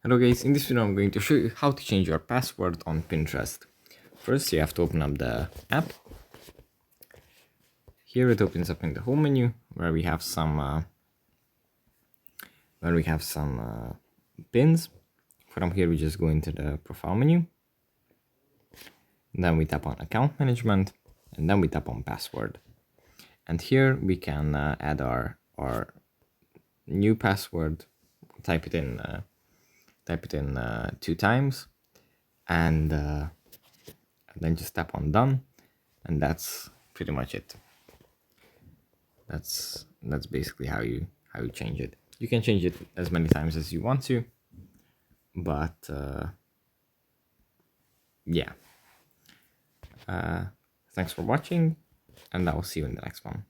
Hello guys, in this video I'm going to show you how to change your password on Pinterest. First you have to open up the app. Here it opens up in the home menu where we have some pins. From here we just go into the profile menu. Then we tap on account management and then we tap on password. And here we can add our new password, type it in 2 times, and then just tap on done, and that's pretty much it. That's basically how you change it. You can change it as many times as you want to, but yeah. Thanks for watching, and I will see you in the next one.